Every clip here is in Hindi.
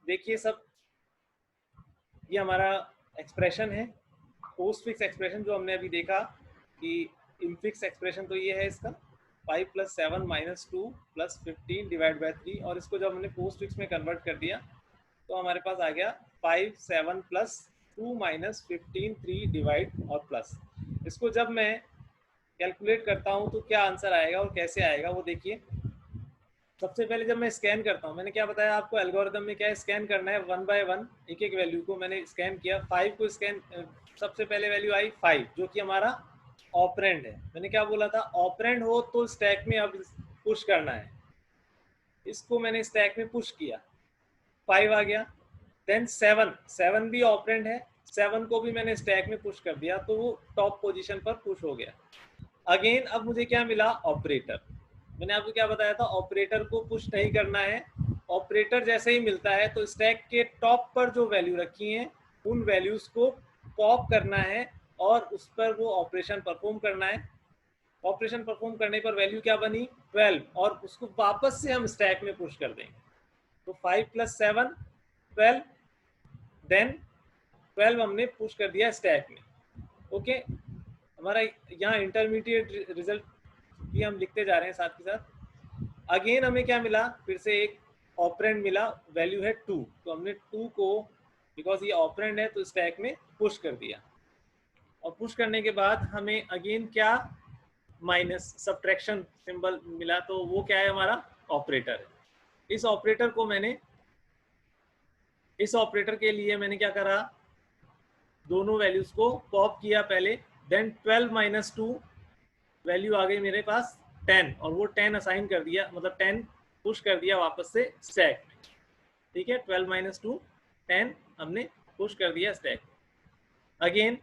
देखिए सब, ये हमारा एक्सप्रेशन है, पोस्ट फिक्स एक्सप्रेशन जो हमने अभी देखा कि इनफिक्स एक्सप्रेशन तो ये है इसका 5 + 7 - 2 + 15 डिवाइड बाई 3, और इसको जब हमने पोस्ट फिक्स में कन्वर्ट कर दिया तो हमारे पास आ गया 5 7 + 2 - 15 3 डिवाइड और प्लस। इसको जब मैं कैलकुलेट करता हूँ तो क्या आंसर आएगा और कैसे आएगा वो देखिए। सबसे पहले जब मैं स्कैन करता हूँ, मैंने क्या बताया आपको एल्गोरिदम में, क्या स्कैन करना है 1 बाय 1 एक एक वैल्यू को। मैंने स्कैन किया 5 को स्कैन, सबसे पहले वैल्यू आई 5 जो कि हमारा ऑपरेंड है। मैंने क्या बोला था, ऑपरेंड हो तो स्टैक में अब पुश करना है। इसको मैंने स्टैक में पुश किया, 5 आ गया। देन 7 भी ऑपरेंड है, 7 को भी मैंने स्टैक में पुश कर दिया तो वो टॉप पोजीशन पर पुश हो गया। अगेन अब मुझे क्या मिला, ऑपरेटर। मैंने आपको क्या बताया था, ऑपरेटर को पुश नहीं करना है। ऑपरेटर जैसे ही मिलता है तो स्टैक के टॉप पर जो वैल्यू रखी हैं उन वैल्यूज को पॉप करना है और उस पर वो ऑपरेशन परफॉर्म करना है। ऑपरेशन परफॉर्म करने पर वैल्यू क्या बनी, 12, और उसको वापस से हम स्टैक में पुश कर देंगे। तो 5 + 7 12, देन 12 हमने पुश कर दिया स्टैक में। ओके, हमारा यहाँ इंटरमीडिएट रिजल्ट भी हम लिखते जा रहे हैं साथ के साथ। अगेन हमें क्या मिला, फिर से एक ऑपरेंड मिला, वैल्यू है 2, तो हमने 2 को, बिकॉज ये ऑपरेंड है तो स्टैक में पुश कर दिया। और पुश करने के बाद हमें अगेन क्या, माइनस सब्ट्रैक्शन सिंबल मिला, तो वो क्या है, हमारा ऑपरेटर है। इस ऑपरेटर को मैंने, इस ऑपरेटर के लिए मैंने क्या करा, दोनों वैल्यूज को पॉप किया पहले, देन 12 - 2 वैल्यू आ गई मेरे पास 10, और वो 10 असाइन कर दिया, मतलब 10 पुश कर दिया वापस से स्टैक में। ठीक है, 12 - 2 10 हमने पुश कर दिया स्टैक। अगेन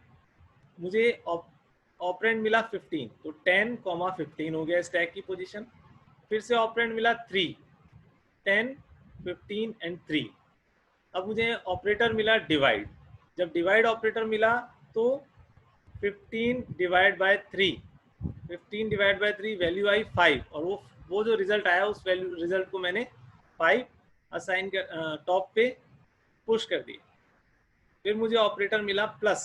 मुझे ऑपरेंड मिला 15, तो 10, 15 हो गया स्टैक की पोजीशन। फिर से ऑपरेंड मिला 3, 10, 15 एंड 3। अब मुझे ऑपरेटर मिला डिवाइड। जब डिवाइड ऑपरेटर मिला तो 15 divide by 3, 15 divide by 3 value आई 5, और वो जो रिजल्ट आया उस वैल्यू रिजल्ट को मैंने 5 असाइन कर टॉप पे पुश कर दिया। फिर मुझे ऑपरेटर मिला प्लस।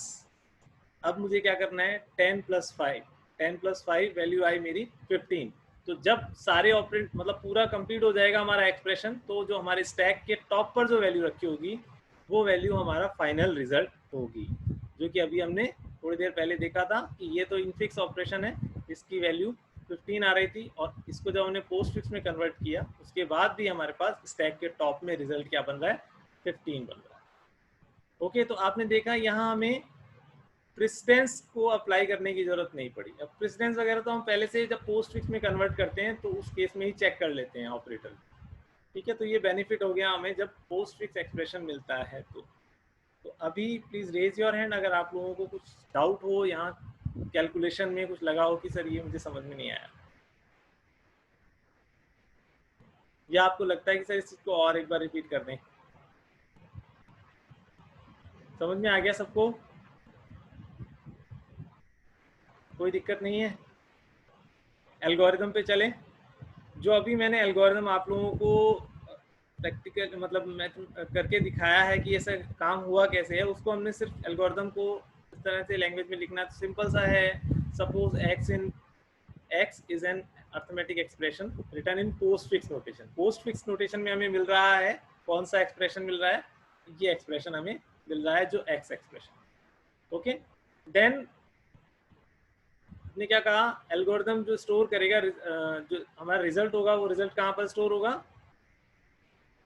अब मुझे क्या करना है, 10 + 5, 10 + 5 वैल्यू आई मेरी 15। तो जब सारे ऑपरेंट मतलब पूरा कंप्लीट हो जाएगा हमारा एक्सप्रेशन, तो जो हमारे स्टैक के टॉप पर जो वैल्यू रखी होगी वो वैल्यू हमारा फाइनल रिजल्ट होगी, जो कि अभी हमने थोड़ी देर पहले देखा था कि ये तो इनफिक्स ऑपरेशन है, इसकी वैल्यू 15 आ रही थी, और इसको जब हमने पोस्ट फिक्स में कन्वर्ट किया उसके बाद भी हमारे पास स्टैक के टॉप में रिजल्ट क्या बन रहा है, 15 बन रहा है। ओके, तो आपने देखा यहाँ हमें प्रेसिडेंस को अप्लाई करने की जरूरत नहीं पड़ी। अब प्रेसिडेंस वगैरह तो हम पहले से जब पोस्ट फिक्स में कन्वर्ट करते हैं तो उस केस में ही चेक कर लेते हैं ऑपरेटर। ठीक है, तो ये बेनिफिट हो गया हमें जब पोस्ट फिक्स एक्सप्रेशन मिलता है। तो अभी प्लीज रेज योर हैंड अगर आप लोगों को कुछ डाउट हो, यहाँ कैलकुलेशन में कुछ लगा हो कि सर ये मुझे समझ में नहीं आया, या आपको लगता है कि सर इस चीज को और एक बार रिपीट कर दें। समझ में आ गया सबको, कोई दिक्कत नहीं है? एल्गोरिदम पे चलें। जो अभी मैंने एल्गोरिदम आप लोगों को प्रैक्टिकल मतलब मैं करके दिखाया है कि ऐसा काम हुआ कैसे है, उसको हमने सिर्फ एल्गोरिदम को इस तरह से लैंग्वेज में लिखना, तो सिंपल सा है। Suppose x is an arithmetic expression return in post fix notation. Post fix notation में हमें मिल रहा है कौन सा एक्सप्रेशन मिल रहा है, ये एक्सप्रेशन हमें मिल रहा है जो x एक्सप्रेशन। ओके, देन ने क्या कहा, एल्गोरिदम जो स्टोर करेगा जो हमारा रिजल्ट होगा वो रिजल्ट कहाँ पर स्टोर होगा,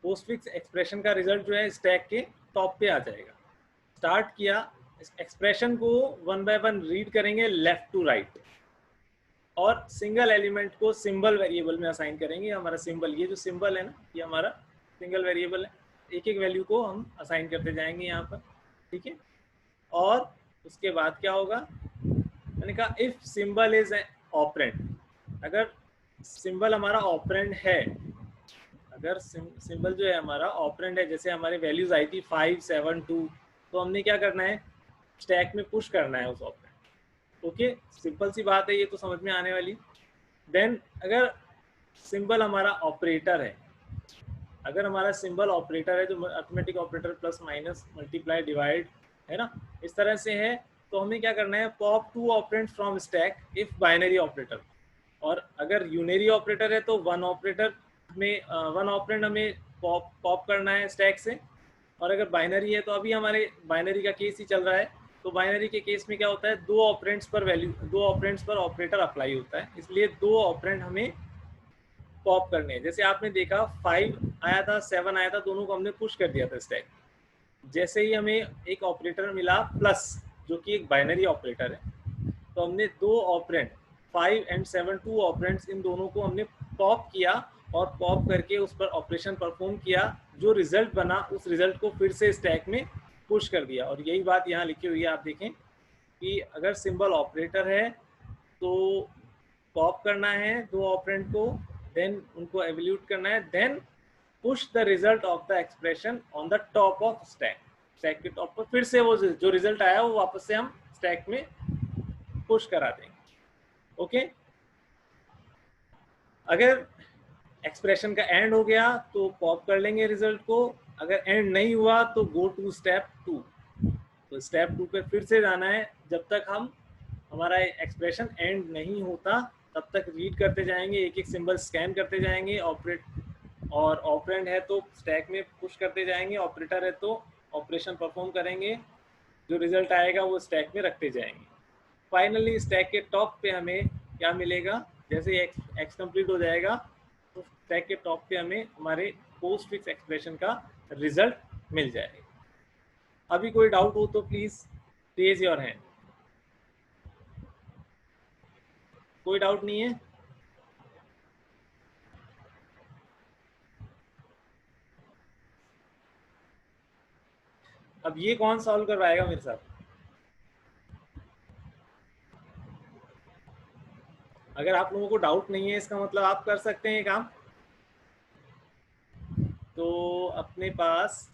पोस्टफिक्स एक्सप्रेशन का रिजल्ट जो है स्टैक के टॉप पे आ जाएगा। स्टार्ट किया, इस एक्सप्रेशन को 1 बाय 1 रीड करेंगे लेफ्ट टू राइट, और सिंगल एलिमेंट को सिंबल वेरिएबल में असाइन करेंगे। हमारा सिंबल, ये जो सिंबल है ना, ये हमारा सिंगल वेरिएबल है, एक एक वैल्यू को हम असाइन करते जाएंगे यहाँ पर। ठीक है, और उसके बाद क्या होगा, मैंने कहा इफ सिंबल इज ऑपरेंड, अगर सिंबल हमारा ऑपरेंड है, अगर सिंबल जो है हमारा ऑपरेंड है, जैसे हमारे वैल्यूज आई थी 5 7 2, तो हमने क्या करना है, स्टैक में पुश करना है उस ऑपरेंड। ओके, सिंपल सी बात है, ये तो समझ में आने वाली। देन अगर सिंबल हमारा ऑपरेटर है, अगर हमारा सिंबल ऑपरेटर है जो arithmetic operator plus minus multiply divide है ना, इस तरह से है, तो हमें क्या करना है, pop 2 operands from stack if binary operator. और अगर यूनरी ऑपरेटर है तो वन ऑपरेटर में वन ऑपरेंड हमें पॉप करना है स्टैक से। और अगर बाइनरी है तो अभी हमारे बाइनरी का केस ही चल रहा है, तो बाइनरी के केस में क्या होता है, दो ऑपरेंड्स पर वैल्यू, दो ऑपरेंड्स पर ऑपरेटर अप्लाई होता है, इसलिए दो ऑपरेंड हमें पॉप करने हैं। जैसे आपने देखा 5 आया था 7 आया था, दोनों को हमने पुश कर दिया था स्टैक। जैसे ही हमें एक ऑपरेटर मिला प्लस, जो कि एक बाइनरी ऑपरेटर है, तो हमने दो ऑपरेंड 5 एंड 7 टू ऑपरेंड्स, इन दोनों को हमने पॉप किया और पॉप करके उस पर ऑपरेशन परफॉर्म किया। जो रिजल्ट बना उस रिजल्ट को फिर से स्टैक में पुश कर दिया। और यही बात यहाँ लिखी हुई है, आप देखें कि अगर सिंबल ऑपरेटर है तो पॉप करना है दो ऑपरेंड को, देन उनको एवल्यूट करना है, then push the result of the expression on the top of stack. Stack के टॉप पर फिर से वो जो रिजल्ट आया वो वापस से हम स्टैक में पुश करा देंगे। ओके, अगर एक्सप्रेशन का एंड हो गया तो पॉप कर लेंगे रिजल्ट को, अगर एंड नहीं हुआ तो गो टू स्टेप 2। तो स्टेप 2 पे फिर से जाना है, जब तक हम हमारा एक्सप्रेशन एंड नहीं होता तब तक रीड करते जाएंगे, एक एक सिंबल स्कैन करते जाएंगे, और ऑपरेंड है तो स्टैक में पुश करते जाएंगे, ऑपरेटर है तो ऑपरेशन परफॉर्म करेंगे, जो रिजल्ट आएगा वो स्टैक में रखते जाएंगे। फाइनली स्टैक के टॉप पे हमें क्या मिलेगा, जैसे एक्स कंप्लीट हो जाएगा तो स्टैक के टॉप पे हमें हमारे पोस्ट फिक्स एक्सप्रेशन का रिजल्ट मिल जाएगा। अभी कोई डाउट हो तो प्लीज रेज योर हैंड। कोई डाउट नहीं है? अब ये कौन सॉल्व करवाएगा मेरे साथ? अगर आप लोगों को डाउट नहीं है इसका मतलब आप कर सकते हैं काम। तो अपने पास